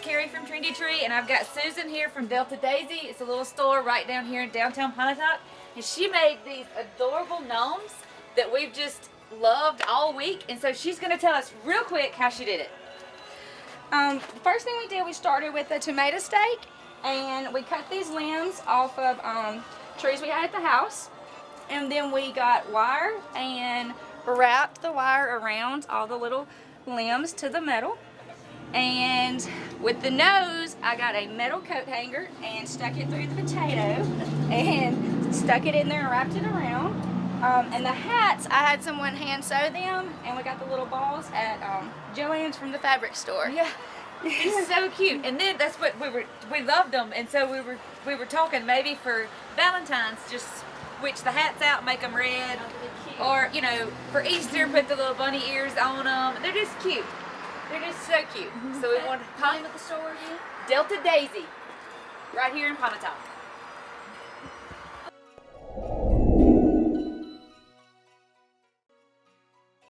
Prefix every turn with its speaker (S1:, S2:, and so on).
S1: Carrie from Trendy Tree, and I've got Susan here from Delta Daisy. It's a little store right down here in downtown Pontotoc, and she made these adorable gnomes that we've just loved all week, and so she's going to tell us real quick how she did it.
S2: First thing we did, we started with a tomato stake, and we cut these limbs off of trees we had at the house, and then we got wire and wrapped the wire around all the little limbs to the metal. And with the nose, I got a metal coat hanger and stuck it through the potato and stuck it in there and wrapped it around. And the hats, I had someone hand sew them, and we got the little balls at Joann's from the fabric store.
S1: Yeah, it's so cute. And then that's what we loved them, and so we were talking maybe for Valentine's, just switch the hats out, make them red, or you know, for Easter, put the little bunny ears on them. They're just cute. They're just so cute. So we want to
S2: Name of the store again?
S1: Delta Daisy, right here in Pontotoc.